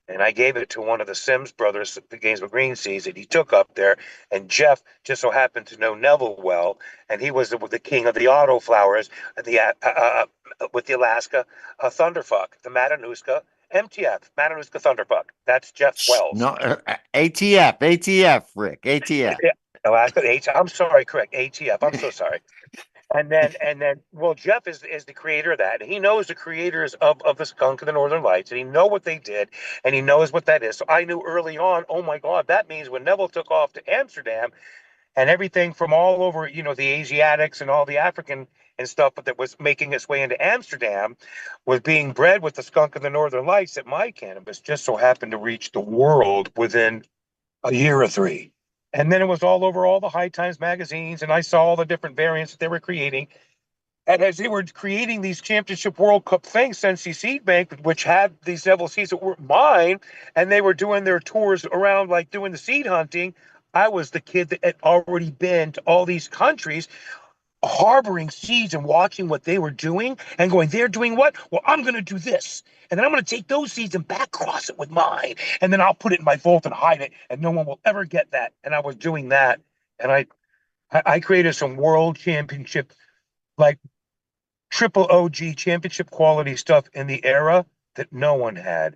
And I gave it to one of the Sims brothers, the Gainesville Green Seas, that he took up there. And Jeff just so happened to know Neville well, and he was the king of the auto flowers, with the Alaska Thunderfuck, the Matanuska MTF, Matanuska Thunderfuck. That's Jeff No, Wells. ATF, ATF, Rick, ATF. Yeah, Alaska I'm sorry, correct. ATF. I'm so sorry. And then well, Jeff is the creator of that. And he knows the creators of the skunk and the Northern Lights, and he know what they did, and he knows what that is. So I knew early on, oh my God, that means when Neville took off to Amsterdam and everything from all over, the Asiatics and all the African and stuff, but that was making its way into Amsterdam was being bred with the skunk and the Northern Lights, that my cannabis just so happened to reach the world within a year or three. And then it was all over all the High Times magazines, and I saw all the different variants that they were creating. And as they were creating these Championship World Cup things, Sensi Seed Bank, which had these devil seeds that were mine, and they were doing their tours around, like doing the seed hunting, I was the kid that had already been to all these countries harboring seeds and watching what they were doing and going, they're doing what? Well, I'm going to do this. And then I'm going to take those seeds and back cross it with mine. And then I'll put it in my vault and hide it. And no one will ever get that. And I was doing that. And I created some world championship, like triple OG championship quality stuff in the era that no one had.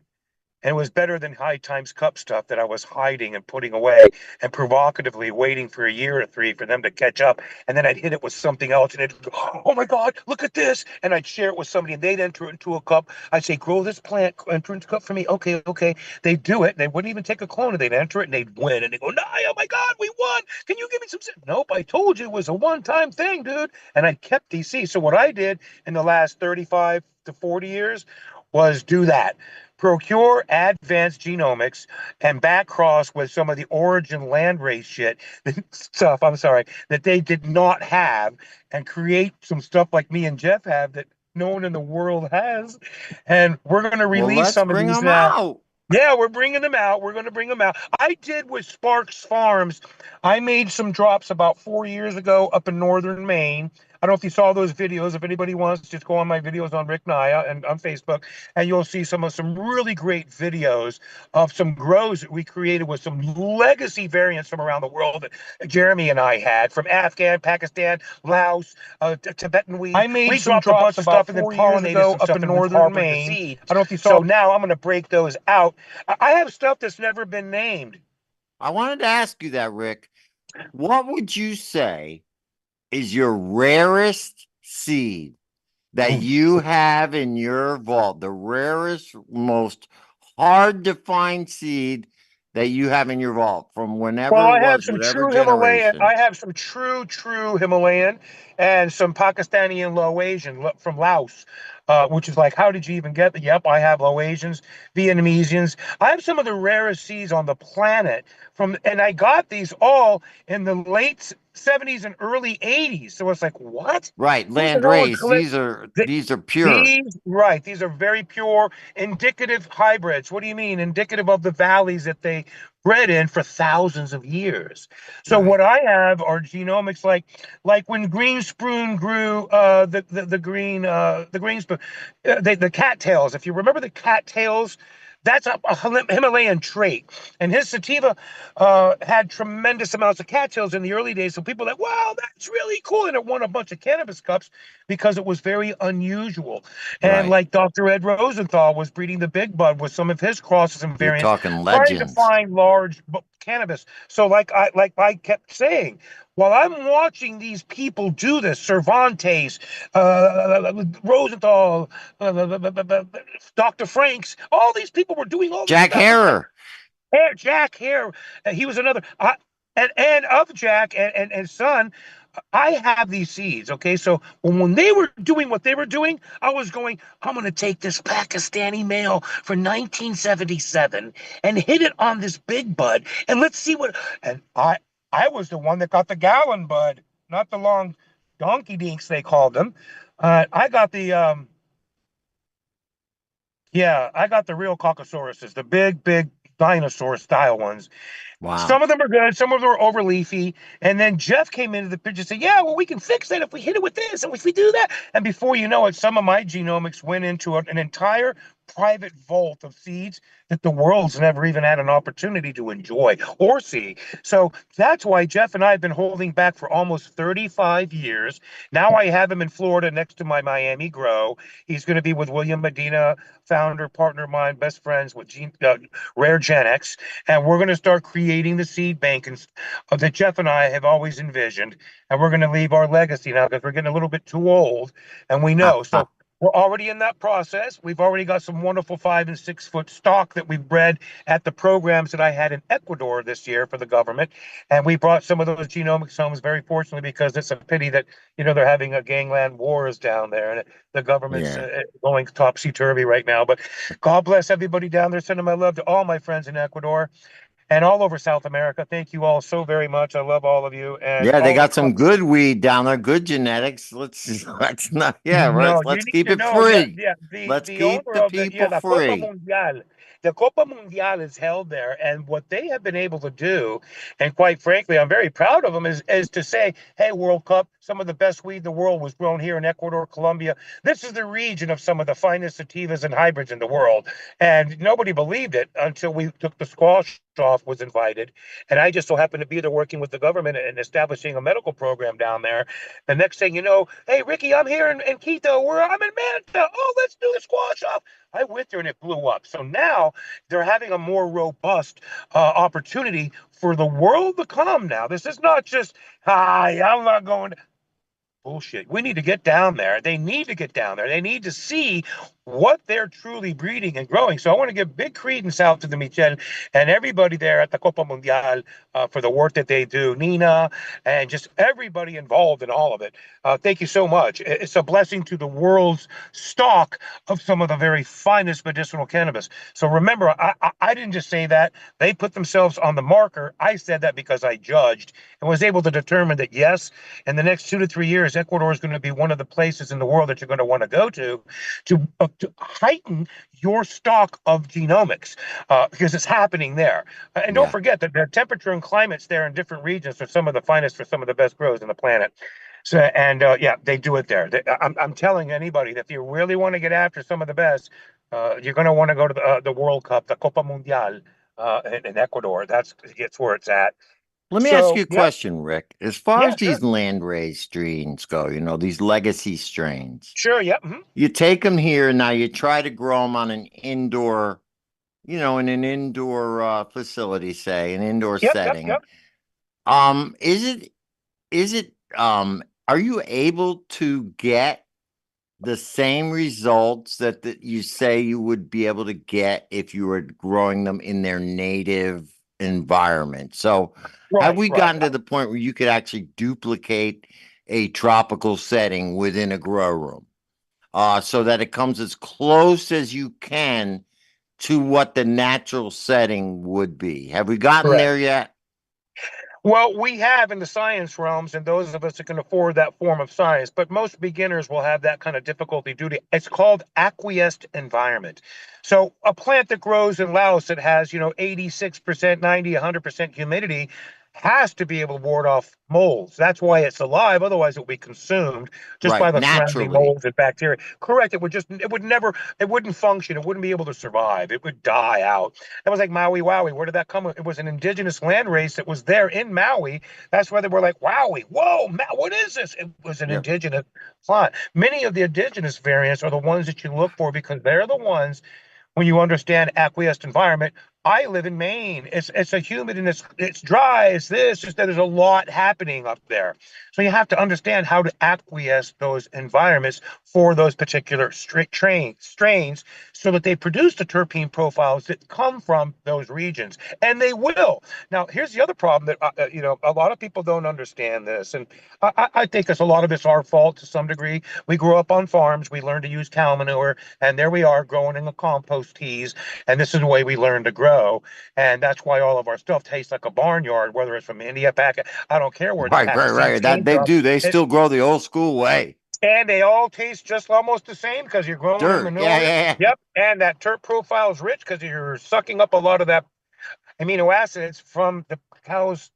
And it was better than High Times Cup stuff that I was hiding and putting away and provocatively waiting for a year or three for them to catch up. And then I'd hit it with something else and it'd go, oh my God, look at this. And I'd share it with somebody and they'd enter it into a cup. I'd say, grow this plant, enter into a cup for me. Okay, okay. They'd do it. And they wouldn't even take a clone and they'd enter it and they'd win. And they go, nah, oh my God, we won. Can you give me some? Nope, I told you it was a one-time thing, dude. And I kept these seeds. So what I did in the last 35 to 40 years was do that. Procure advanced genomics and back cross with some of the origin landrace shit stuff, I'm sorry, that they did not have, and create some stuff like me and Jeff have that no one in the world has. And we're going to Well, release let's some of bring these them now. out. Yeah, we're bringing them out. We're going to bring them out. I did with Sparks Farms. I made some drops about 4 years ago up in northern Maine. I don't know if you saw those videos. If anybody wants, just go on my videos on Rick Naya and on Facebook, and you'll see some really great videos of some grows that we created with some legacy variants from around the world that Jeremy and I had from Afghan, Pakistan, Laos, Tibetan weed. I made some dropped a bunch of stuff and then pollinated some stuff in northern Maine. I don't know if you saw. So now I'm going to break those out. I have stuff that's never been named. I wanted to ask you that, Rick. What would you say is your rarest seed that you have in your vault? The rarest, most hard to find seed that you have in your vault from whenever Well, it I have was, some whatever true Himalayan. generation. I have some true Himalayan, and some Pakistani and Laotian from Laos, which is like, how did you even get that? Yep, I have Laotians, Vietnamesians. I have some of the rarest seeds on the planet and I got these all in the late 70s and early 80s. So it's like, what? Right, Who the land hell would race. collect These are pure. these are very pure, indicative hybrids. What do you mean? Indicative of the valleys that they bred in for thousands of years. So Right. what I have are genomics like when green spoon grew the green spoon, the cattails. If you remember the cattails, that's a Himalayan trait. And his sativa had tremendous amounts of cattails in the early days. So people are like, wow, that's really cool. And it won a bunch of cannabis cups because it was very unusual. And Right. like Dr. Ed Rosenthal was breeding the big bud with some of his crosses and You're variants, talking trying to legends. find large cannabis. So like I kept saying, while I'm watching these people do this, Cervantes, Rosenthal, Dr. Franks, all these people were doing all this Jack stuff. Harrer. Jack Hare, he was another. And of Jack and son, I have these seeds. Okay, so when they were doing what they were doing, I was going, I'm going to take this Pakistani male for 1977 and hit it on this big bud, and let's see what. And I was the one that got the gallon bud, not the long donkey dinks they called them. I got the yeah, I got the real Caucasauruses, the big dinosaur style ones. Some Wow. of them are good, some of them are over leafy. And then Jeff came into the picture and said, yeah, well, we can fix that if we hit it with this and if we do that. And before you know it, some of my genomics went into an entire private vault of seeds that the world's never even had an opportunity to enjoy or see. So that's why Jeff and I have been holding back for almost 35 years. Now I have him in Florida next to my Miami grow. He's going to be with William Medina, founder, partner of mine, best friends with Rare Gen X. And we're going to start creating the seed bank that Jeff and I have always envisioned. And we're going to leave our legacy now because we're getting a little bit too old. And we know. So we're already in that process. We've already got some wonderful 5 and 6 foot stock that we've bred at the programs that I had in Ecuador this year for the government. And we brought some of those genomics homes very fortunately because it's a pity that, they're having a gangland wars down there and the government's Yeah. going topsy turvy right now. But God bless everybody down there. Sending my love to all my friends in Ecuador. and all over South America. Thank you all so very much. I love all of you. And Yeah, they all the got some good weed down there, good genetics. Let's not, yeah, right. No, you Let's need keep to it know. Yeah, free. yeah. Let's The keep owner the of people the Copa free. Mundial, the Copa Mundial is held there, and what they have been able to do, and quite frankly, I'm very proud of them, is to say, hey, World Cup, some of the best weed in the world was grown here in Ecuador, Colombia. This is the region of some of the finest sativas and hybrids in the world, and nobody believed it until we took the squash off, was invited, and I just so happened to be there working with the government and establishing a medical program down there. The next thing you know, hey, Ricky, I'm here in Quito. I'm in Manta. Oh, let's do a squash off. I went there and it blew up. So now they're having a more robust opportunity for the world to come now. This is not just, hi, I'm not going. Bullshit. We need to get down there. They need to get down there. They need to see what they're truly breeding and growing. So I want to give big credence out to the Michel and everybody there at the Copa Mundial for the work that they do. Nina and just everybody involved in all of it. Thank you so much. It's a blessing to the world's stock of some of the very finest medicinal cannabis. So remember, I didn't just say that. They put themselves on the marker. I said that because I judged and was able to determine that, yes, in the next 2 to 3 years, Ecuador is going to be one of the places in the world that you're going to want to go to heighten your stock of genomics because it's happening there. And don't Yeah. forget that the temperature and climates there in different regions are some of the finest for some of the best grows on the planet. So, and yeah, they do it there. I'm telling anybody that if you really want to get after some of the best, you're going to want to go to the World Cup, the Copa Mundial in Ecuador. It's where it's at. Let me ask So, you a yep, question, Rick. As far yeah, as sure. these land raised strains go, these legacy strains, Sure, yep. you take them here and now you try to grow them on an indoor, in an indoor facility, say, an indoor Yep, yep, setting. yep. Is it, are you able to get the same results that you say you would be able to get if you were growing them in their native environment? So, have Right, we right. gotten to the point where you could actually duplicate a tropical setting within a grow room, so that it comes as close as you can to what the natural setting would be? Have we gotten Correct. there yet? Well, we have in the science realms, and those of us that can afford that form of science, but most beginners will have that kind of difficulty due to it's called acquiesced environment. So a plant that grows in Laos that has, 86%, 90, 100% humidity has to be able to ward off molds. That's why it's alive. Otherwise, it would be consumed just by Right, the surrounding naturally. molds and bacteria. Correct. It wouldn't function. It wouldn't be able to survive. It would die out. That was like Maui Wowie. Where did that come from? It was an indigenous land race that was there in Maui. That's why they were like, Wowie, whoa, what is this? It was an Yeah. indigenous plant. Many of the indigenous variants are the ones that you look for because they're the ones when you understand acquiesced environment. I live in Maine. It's a humid and it's dry. It's this. Just that there's a lot happening up there. So you have to understand how to acquiesce those environments for those particular strains, so that they produce the terpene profiles that come from those regions, and they will. Now, here's the other problem that a lot of people don't understand this, and I think a lot of it's our fault to some degree. We grew up on farms. We learned to use cow manure, and there we are growing in the compost teas, and this is the way we learned to grow, and that's why all of our stuff tastes like a barnyard, whether it's from India, I don't care where the Right, pack of right, seeds right. That came they from. do. They It, still grow the old school way. and they all taste just almost the same because you're growing in Dirt. Yeah, manure. yeah, yeah. Yep, and that terp profile is rich because you're sucking up a lot of that amino acids from the cow's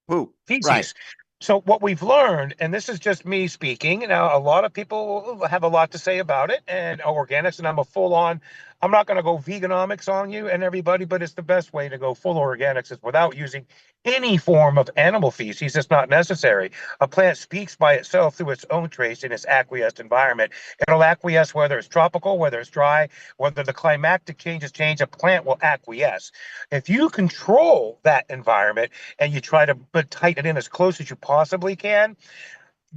Poop. Right. feces. So what we've learned, and this is just me speaking, now a lot of people have a lot to say about it and organics, and I'm a full on, I'm not going to go veganomics on you and everybody, but it's the best way to go full organics is without using any form of animal feces. It's not necessary. A plant speaks by itself through its own trace in its acquiesced environment. It'll acquiesce whether it's tropical, whether it's dry, whether the climatic changes change, a plant will acquiesce. If you control that environment and you try to tighten it in as close as you possibly can,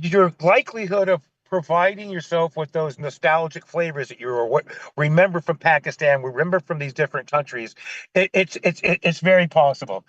your likelihood of providing yourself with those nostalgic flavors that you remember from Pakistan, remember from these different countries, it's very possible.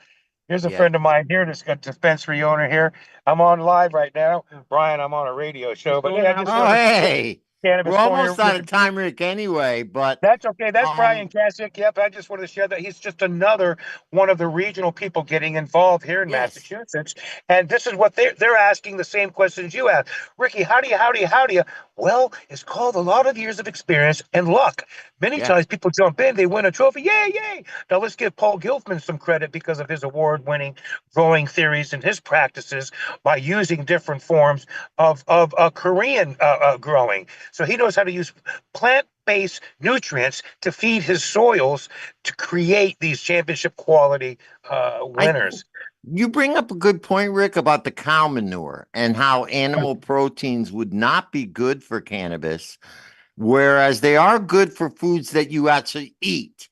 Here's a Yeah. friend of mine here that's got dispensary owner here. I'm on live right now. Brian, I'm on a radio show, but hey, I just Oh, wanted to hey. we're Cannabis Corner. almost out of time, Rick, anyway, but That's okay. That's Brian um, Kasich. Yep, I just wanted to share that he's just another one of the regional people getting involved here in yes, Massachusetts. And this is what they're asking the same questions you asked. Ricky, how do you? Well, it's called a lot of years of experience and luck. Many yeah. times people jump in, they win a trophy. Yay, yay. Now let's give Paul Gilfman some credit because of his award-winning growing theories and his practices by using different forms of Korean growing. So he knows how to use plant-based nutrients to feed his soils to create these championship quality I winners. You bring up a good point, Rick, about the cow manure and how animal proteins would not be good for cannabis, whereas they are good for foods that you actually eat,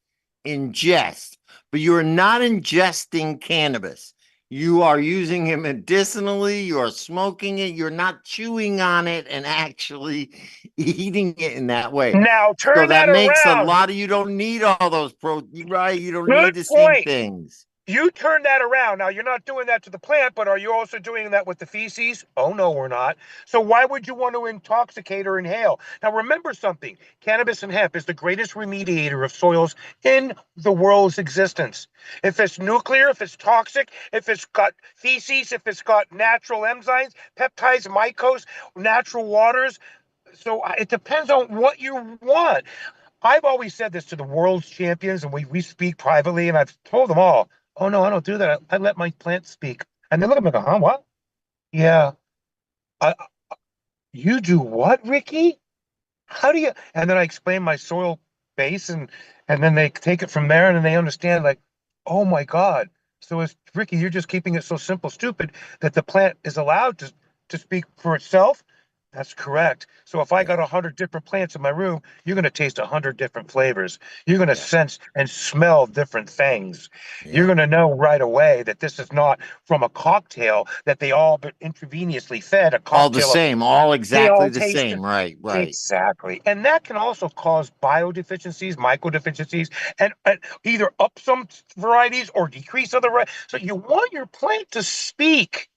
ingest, but you are not ingesting cannabis. You are using it medicinally, you are smoking it, you're not chewing on it and actually eating it in that way. Now So turn that that makes a around. lot of you don't need all those proteins, right? You don't need Good the same point. things. You turn that around. Now, you're not doing that to the plant, but are you also doing that with the feces? Oh, no, we're not. So, why would you want to intoxicate or inhale? Now, remember something, cannabis and hemp is the greatest remediator of soils in the world's existence. If it's nuclear, if it's toxic, if it's got feces, if it's got natural enzymes, peptides, mycos, natural waters. So, it depends on what you want. I've always said this to the world's champions, and we speak privately, and I've told them all, oh no, I don't do that. I let my plants speak. And they look at me and go, huh, what? Yeah. I, you do what, Ricky? How do you? And then I explain my soil base, and then they take it from there, and then they understand, like, oh my God. So it's Ricky, you're just keeping it so simple, stupid that the plant is allowed to speak for itself. That's correct. So if I Yeah, got 100 different plants in my room, you're going to taste 100 different flavors. You're going to yeah, sense and smell different things. You're yeah. going to know right away that this is not from a cocktail that they all but intravenously fed a All the cocktail of. same, all They exactly all the taste same. Right, right. exactly. And that can also cause biodeficiencies, microdeficiencies, and either up some varieties or decrease other varieties. So you want your plant to speak.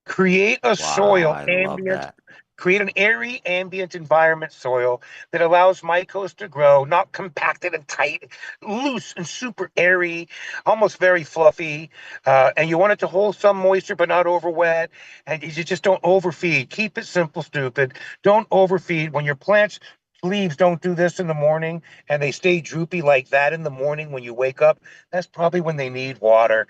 Create a Wow, soil I love ambient, that. create an airy ambient environment soil that allows mycos to grow, not compacted and tight, loose and super airy, almost very fluffy. And you want it to hold some moisture but not over wet. And you just don't overfeed. Keep it simple, stupid. Don't overfeed. When your plants leaves don't do this in the morning and they stay droopy like that in the morning when you wake up, that's probably when they need water.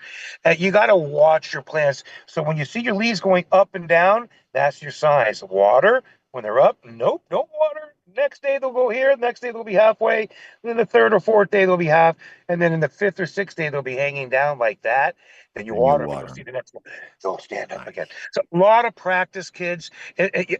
You got to watch your plants. So when you see your leaves going up and down, that's your signs. Water, when they're up, nope, no water. Next day they'll go here. Next day they'll be halfway. Then the third or fourth day they'll be half. And then in the fifth or sixth day they'll be hanging down like that. Then you And you water them and you'll water see them. the next one. They'll stand up again. Nice. So a lot of practice, kids,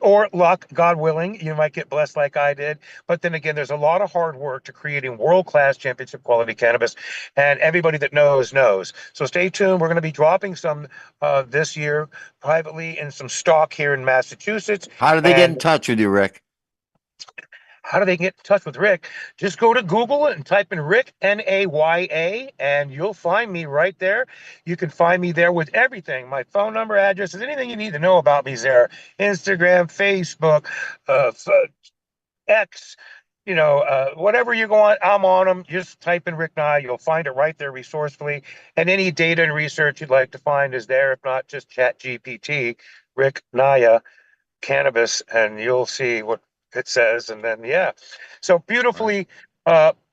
or luck, God willing. You might get blessed like I did. But then again, there's a lot of hard work to creating world-class championship quality cannabis. And everybody that knows, knows. So stay tuned. We're going to be dropping some this year privately in some stock here in Massachusetts. How do they get in And touch with you, Rick? how do they get in touch with Rick? Just go to Google and type in Rick, Naya, and you'll find me right there. You can find me there with everything. My phone number, addresses, anything you need to know about me is there. Instagram, Facebook, X, whatever you go on, I'm on them. Just type in Rick Nye. You'll find it right there resourcefully. And any data and research you'd like to find is there. If not, just chat GPT, Rick Naya, cannabis, and you'll see what it says. And then, yeah. So Right.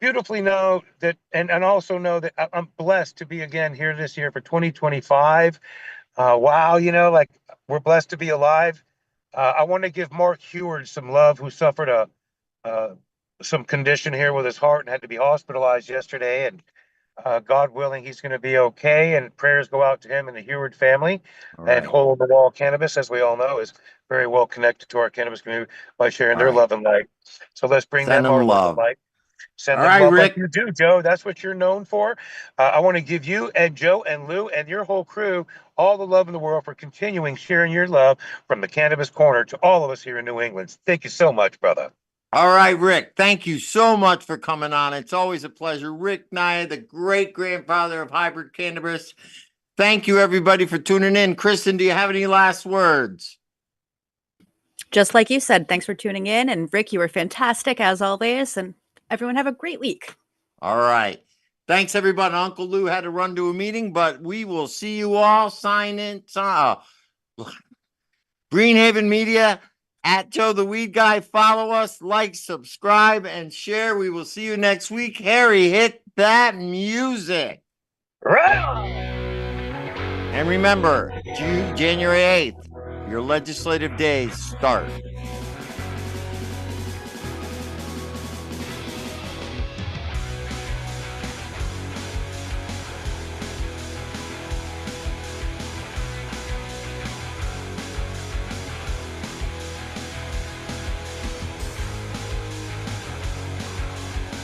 beautifully know that, and also know that I'm blessed to be again here this year for 2025. Wow, like we're blessed to be alive. I want to give Mark Heward some love, who suffered uh, some condition here with his heart and had to be hospitalized yesterday. And God willing, he's going to be okay. And prayers go out to him and the Heward family. All And right. Hole in the Wall Cannabis, as we all know, is very well connected to our cannabis community by sharing All their right. love and light. So let's bring Send them them our love and love. light. Send All them right, love like Rick. you do, Joe. That's what you're known for. I want to give you and Joe and Lou and your whole crew all the love in the world for continuing sharing your love from the Cannabis Corner to all of us here in New England. Thank you so much, brother. All right, Rick. Thank you so much for coming on. It's always a pleasure. Rick Nye, the great grandfather of hybrid cannabis. Thank you, everybody, for tuning in. Kristen, do you have any last words? Just like you said, thanks for tuning in. And Rick, you were fantastic as always. And everyone have a great week. All right. Thanks, everybody. Uncle Lou had to run to a meeting, but we will see you all. Sign in. Greenhaven Media at Joe the Weed Guy. Follow us, like, subscribe, and share. We will see you next week. Harry, hit that music. Right. And remember, January 8th, your legislative days start.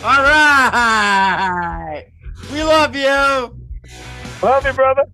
All right. We love you. Love you, brother.